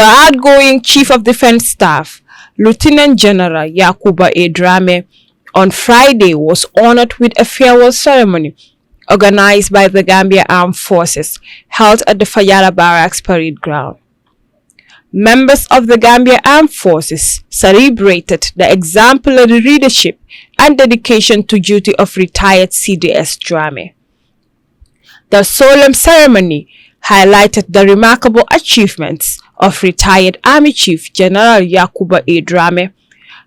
The outgoing Chief of Defense Staff, Lieutenant General Yakuba Drammeh, on Friday was honored with a farewell ceremony organized by the Gambia Armed Forces held at the Fayala Barracks Parade Ground. Members of the Gambia Armed Forces celebrated the exemplary leadership and dedication to duty of retired CDS Drammeh. The solemn ceremony highlighted the remarkable achievements of retired Army Chief General Yakuba Drammeh.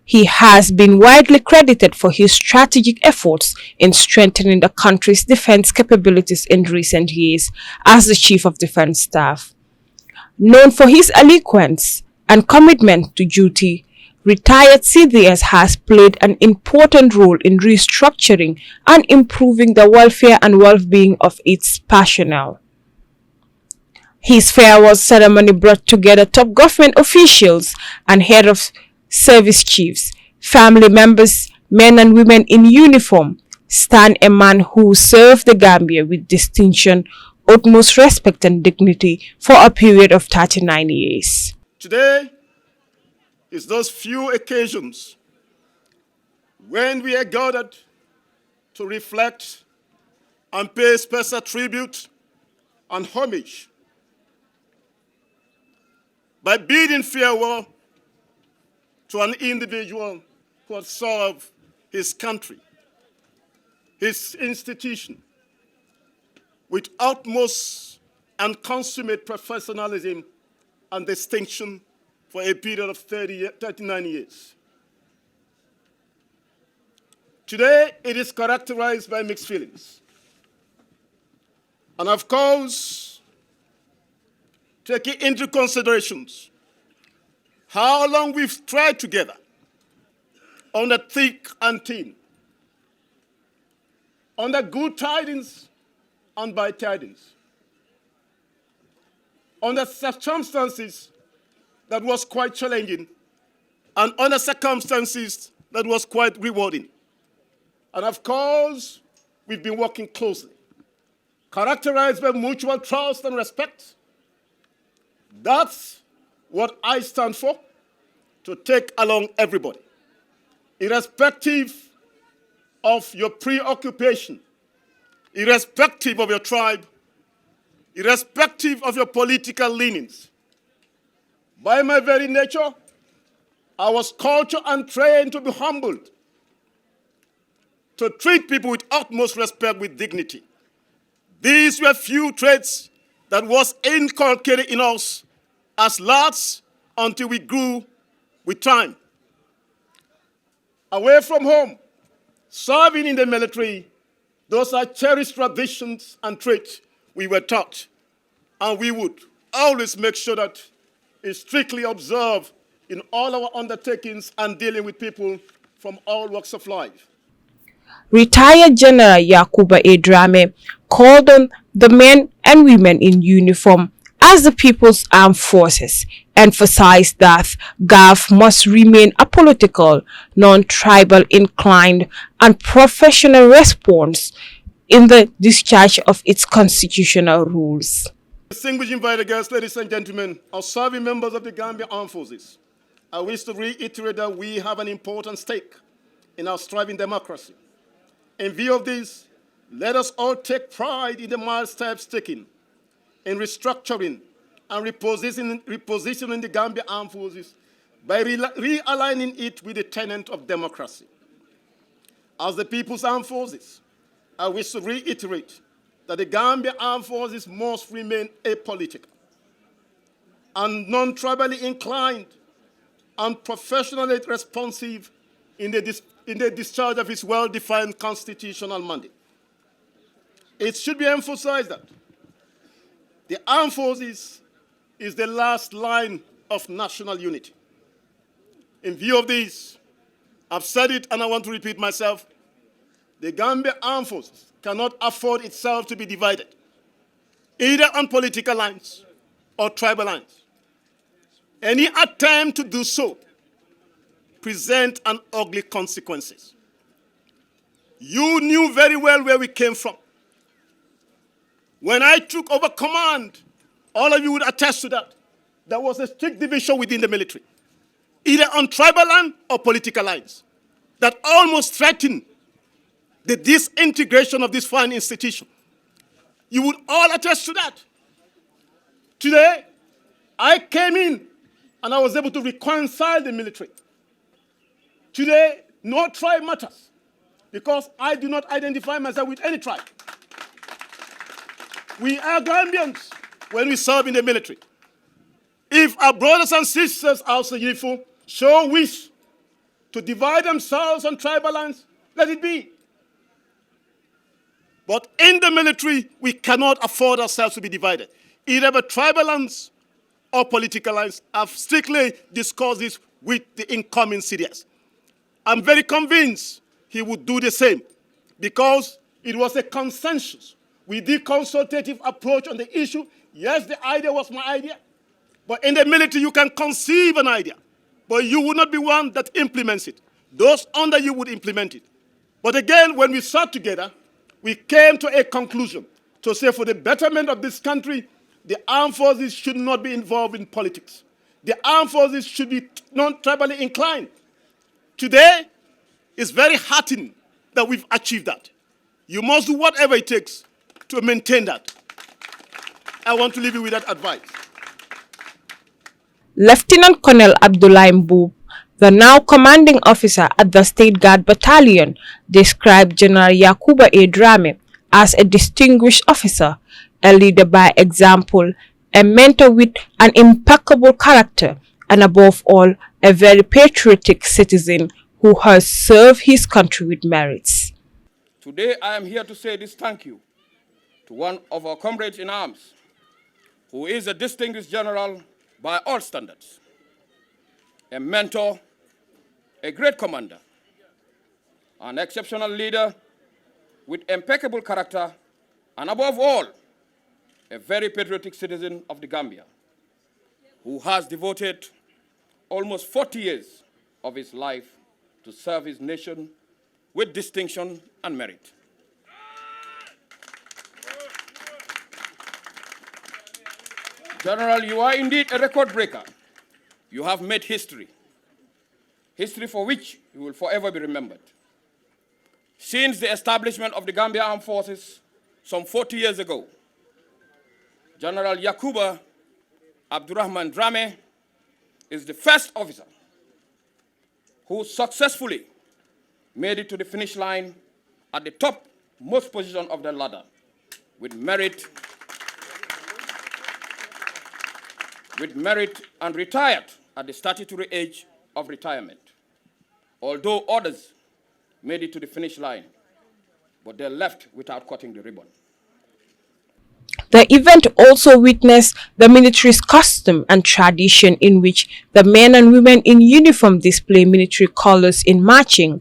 He has been widely credited for his strategic efforts in strengthening the country's defense capabilities in recent years as the Chief of Defense Staff. Known for his eloquence and commitment to duty, retired CDS has played an important role in restructuring and improving the welfare and well-being of its personnel. His farewell ceremony brought together top government officials and head of service chiefs, family members, men and women in uniform, stand a man who served the Gambia with distinction, utmost respect and dignity for a period of 39 years. Today is those few occasions when we are gathered to reflect and pay special tribute and homage by bidding farewell to an individual who has served his country, his institution, with utmost and consummate professionalism and distinction for a period of 39 years. Today, it is characterized by mixed feelings. And of course, taking into considerations how long we've tried together on the thick and thin, on the good tidings and bad tidings, on the circumstances that was quite challenging and on the circumstances that was quite rewarding. And of course, we've been working closely, characterized by mutual trust and respect. That's what I stand for, to take along everybody, irrespective of your preoccupation, irrespective of your tribe, irrespective of your political leanings. By my very nature, I was cultured and trained to be humbled, to treat people with utmost respect, with dignity. These were few traits that was inculcated in us as lads until we grew with time. Away from home, serving in the military, those are cherished traditions and traits we were taught, and we would always make sure that it's strictly observed in all our undertakings and dealing with people from all walks of life. Retired General Yakuba Drammeh called on the men and women in uniform as the People's Armed Forces, emphasized that GAF must remain apolitical, non-tribal inclined, and professional response in the discharge of its constitutional rules. Distinguished invited guests, ladies and gentlemen, our serving members of the Gambian Armed Forces, I wish to reiterate that we have an important stake in our striving democracy. In view of this, let us all take pride in the mild steps taken in restructuring and repositioning the Gambian Armed Forces by realigning it with the tenet of democracy. As the People's Armed Forces, I wish to reiterate that the Gambian Armed Forces must remain apolitical and non-tribally inclined and professionally responsive in the discharge of its well-defined constitutional mandate. It should be emphasized that the armed forces is the last line of national unity. In view of this, I've said it and I want to repeat myself, the Gambia Armed Forces cannot afford itself to be divided, either on political lines or tribal lines. Any attempt to do so present an ugly consequences. You knew very well where we came from. When I took over command, all of you would attest to that. there was a strict division within the military, either on tribal land or political lines, that almost threatened the disintegration of this fine institution. You would all attest to that. Today, I came in and I was able to reconcile the military. Today, no tribe matters because I do not identify myself with any tribe. We are Gambians when we serve in the military. If our brothers and sisters outside Yifu show wish to divide themselves on tribal lines, let it be. But in the military, we cannot afford ourselves to be divided, either by tribal lines or political lines. I've strictly discussed this with the incoming CDS. I'm very convinced he would do the same because it was a consensus. We did consultative approach on the issue. Yes, the idea was my idea. But in the military, you can conceive an idea, but you would not be one that implements it. Those under you would implement it. But again, when we sat together, we came to a conclusion to say for the betterment of this country, the armed forces should not be involved in politics. The armed forces should be non-tribally inclined. Today, it's very heartening that we've achieved that. You must do whatever it takes to maintain that. I want to leave you with that advice. Lieutenant Colonel Abdullah Mboob, the now commanding officer at the State Guard Battalion, described General Yakuba Drammeh as a distinguished officer, a leader by example, a mentor with an impeccable character, and above all, a very patriotic citizen who has served his country with merits. Today I am here to say this thank you to one of our comrades in arms, who is a distinguished general by all standards, a mentor, a great commander, an exceptional leader with impeccable character, and above all, a very patriotic citizen of the Gambia, who has devoted almost 40 years of his life to serve his nation with distinction and merit. General, you are indeed a record breaker. You have made history, history for which you will forever be remembered. Since the establishment of the Gambia Armed Forces some 40 years ago, General Yakuba Abdurrahman Drammeh is the first officer who successfully made it to the finish line at the topmost position of the ladder with merit and retired at the statutory age of retirement. Although others made it to the finish line, but they left without cutting the ribbon. The event also witnessed the military's custom and tradition in which the men and women in uniform display military colors in marching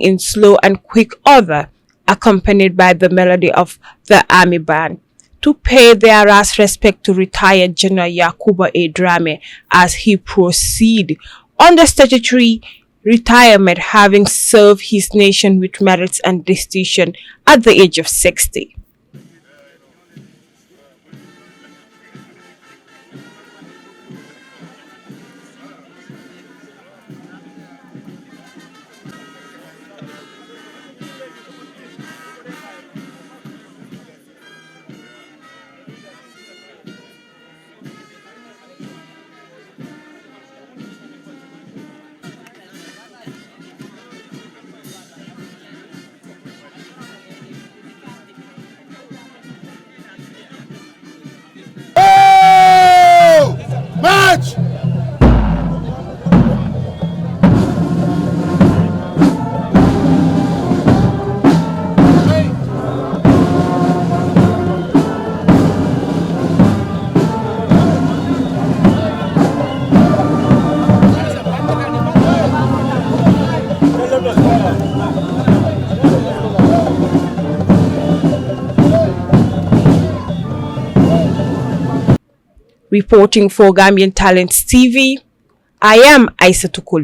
in slow and quick order, accompanied by the melody of the army band, to pay their last respect to retired General Yakuba Drammeh as he proceeded on the statutory retirement, having served his nation with merits and distinction at the age of 60. March! Reporting for Gambian Talents TV, I am Aisa Tukuli.